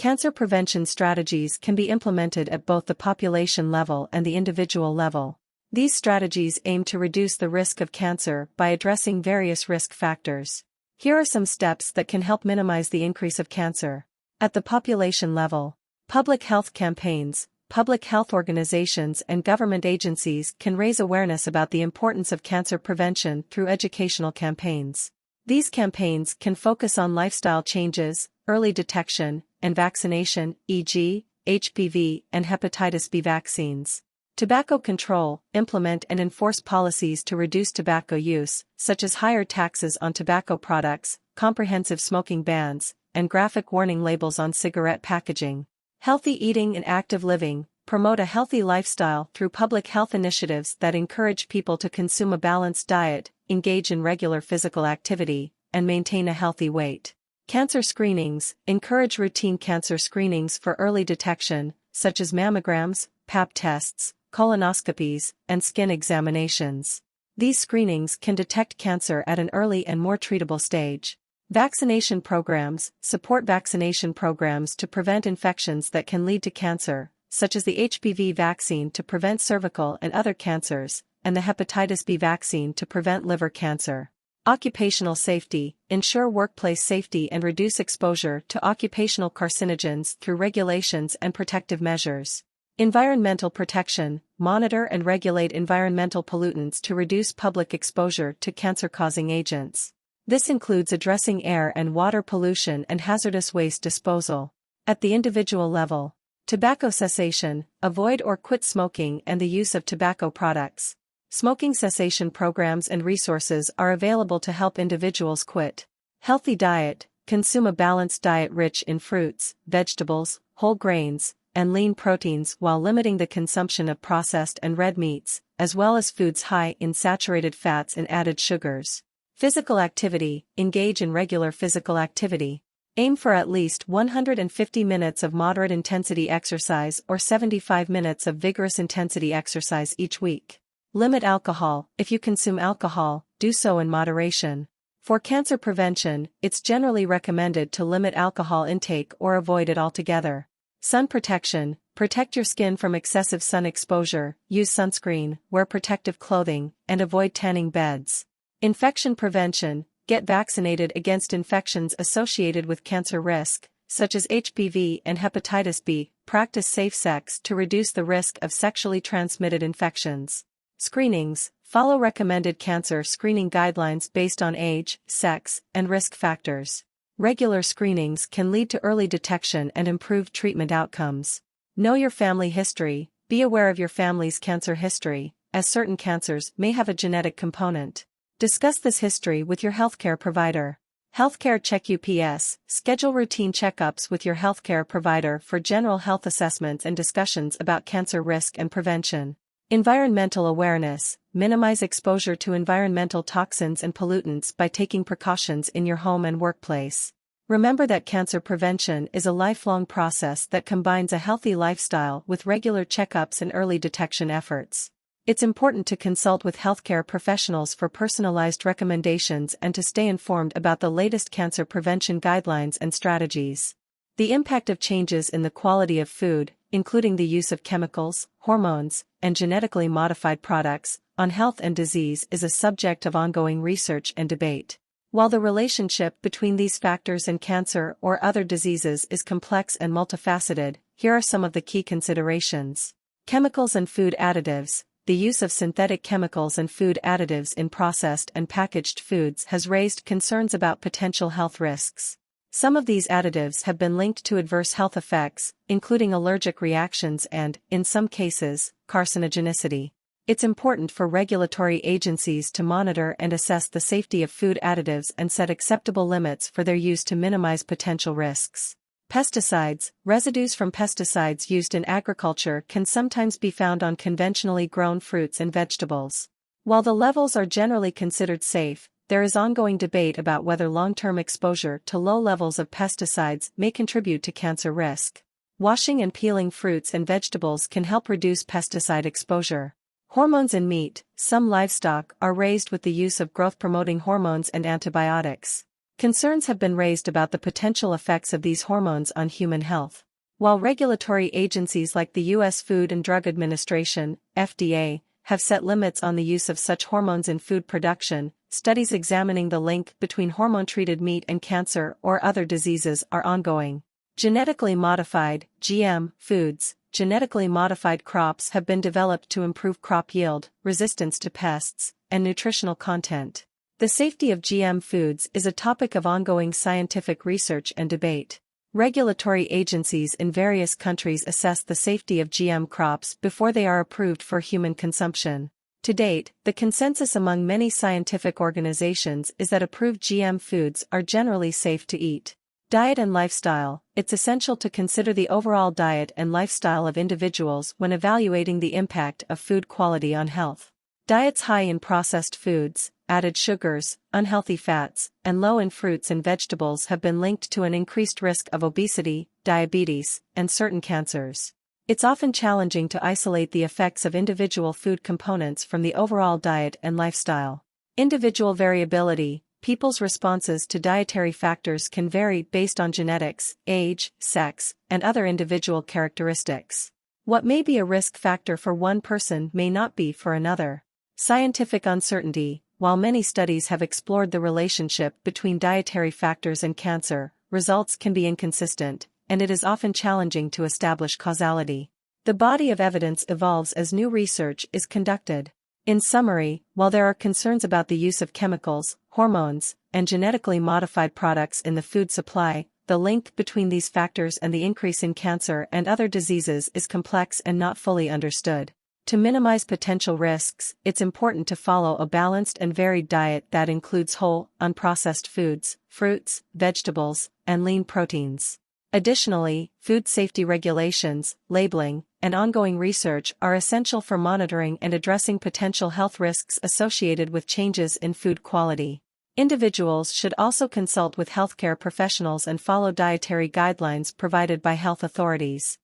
Cancer prevention strategies can be implemented at both the population level and the individual level. These strategies aim to reduce the risk of cancer by addressing various risk factors. Here are some steps that can help minimize the increase of cancer. At the population level, public health campaigns, public health organizations and government agencies can raise awareness about the importance of cancer prevention through educational campaigns. These campaigns can focus on lifestyle changes, early detection, and vaccination, e.g., HPV and hepatitis B vaccines. Tobacco control, implement and enforce policies to reduce tobacco use, such as higher taxes on tobacco products, comprehensive smoking bans, and graphic warning labels on cigarette packaging. Healthy eating and active living, promote a healthy lifestyle through public health initiatives that encourage people to consume a balanced diet, engage in regular physical activity, and maintain a healthy weight. Cancer screenings, encourage routine cancer screenings for early detection, such as mammograms, Pap tests, colonoscopies, and skin examinations. These screenings can detect cancer at an early and more treatable stage. Vaccination programs, support vaccination programs to prevent infections that can lead to cancer, such as the HPV vaccine to prevent cervical and other cancers, and the hepatitis B vaccine to prevent liver cancer. Occupational safety, ensure workplace safety and reduce exposure to occupational carcinogens through regulations and protective measures. Environmental protection, monitor and regulate environmental pollutants to reduce public exposure to cancer-causing agents. This includes addressing air and water pollution and hazardous waste disposal. At the individual level, tobacco cessation, avoid or quit smoking and the use of tobacco products. Smoking cessation programs and resources are available to help individuals quit. Healthy diet, consume a balanced diet rich in fruits, vegetables, whole grains, and lean proteins while limiting the consumption of processed and red meats, as well as foods high in saturated fats and added sugars. Physical activity, engage in regular physical activity. Aim for at least 150 minutes of moderate intensity exercise or 75 minutes of vigorous intensity exercise each week. Limit alcohol. If you consume alcohol, do so in moderation. For cancer prevention, it's generally recommended to limit alcohol intake or avoid it altogether. Sun protection, protect your skin from excessive sun exposure, use sunscreen, wear protective clothing, and avoid tanning beds. Infection prevention, get vaccinated against infections associated with cancer risk, such as HPV and hepatitis B, practice safe sex to reduce the risk of sexually transmitted infections. Screenings, follow recommended cancer screening guidelines based on age, sex, and risk factors. Regular screenings can lead to early detection and improved treatment outcomes. Know your family history, be aware of your family's cancer history, as certain cancers may have a genetic component. Discuss this history with your healthcare provider. Healthcare check UPS, schedule routine checkups with your healthcare provider for general health assessments and discussions about cancer risk and prevention. Environmental awareness, minimize exposure to environmental toxins and pollutants by taking precautions in your home and workplace. Remember that cancer prevention is a lifelong process that combines a healthy lifestyle with regular checkups and early detection efforts. It's important to consult with healthcare professionals for personalized recommendations and to stay informed about the latest cancer prevention guidelines and strategies. The impact of changes in the quality of food, including the use of chemicals, hormones, and genetically modified products, on health and disease is a subject of ongoing research and debate. While the relationship between these factors and cancer or other diseases is complex and multifaceted, here are some of the key considerations. Chemicals and food additives. The use of synthetic chemicals and food additives in processed and packaged foods has raised concerns about potential health risks. Some of these additives have been linked to adverse health effects, including allergic reactions and, in some cases, carcinogenicity. It's important for regulatory agencies to monitor and assess the safety of food additives and set acceptable limits for their use to minimize potential risks. Pesticides, residues from pesticides used in agriculture can sometimes be found on conventionally grown fruits and vegetables. While the levels are generally considered safe, there is ongoing debate about whether long-term exposure to low levels of pesticides may contribute to cancer risk. Washing and peeling fruits and vegetables can help reduce pesticide exposure. Hormones in meat. Some livestock are raised with the use of growth-promoting hormones and antibiotics. Concerns have been raised about the potential effects of these hormones on human health. While regulatory agencies like the U.S. Food and Drug Administration, FDA, have set limits on the use of such hormones in food production, studies examining the link between hormone-treated meat and cancer or other diseases are ongoing. Genetically modified, GM, foods. Genetically modified crops have been developed to improve crop yield, resistance to pests, and nutritional content. The safety of GM foods is a topic of ongoing scientific research and debate. Regulatory agencies in various countries assess the safety of GM crops before they are approved for human consumption. To date, the consensus among many scientific organizations is that approved GM foods are generally safe to eat. Diet and lifestyle. It's essential to consider the overall diet and lifestyle of individuals when evaluating the impact of food quality on health. Diets high in processed foods, added sugars, unhealthy fats, and low in fruits and vegetables have been linked to an increased risk of obesity, diabetes, and certain cancers. It's often challenging to isolate the effects of individual food components from the overall diet and lifestyle. Individual variability. People's responses to dietary factors can vary based on genetics, age, sex, and other individual characteristics. What may be a risk factor for one person may not be for another. Scientific uncertainty. While many studies have explored the relationship between dietary factors and cancer, results can be inconsistent, and it is often challenging to establish causality. The body of evidence evolves as new research is conducted. In summary, while there are concerns about the use of chemicals, hormones, and genetically modified products in the food supply, the link between these factors and the increase in cancer and other diseases is complex and not fully understood. To minimize potential risks, it's important to follow a balanced and varied diet that includes whole, unprocessed foods, fruits, vegetables, and lean proteins. Additionally, food safety regulations, labeling, and ongoing research are essential for monitoring and addressing potential health risks associated with changes in food quality. Individuals should also consult with healthcare professionals and follow dietary guidelines provided by health authorities.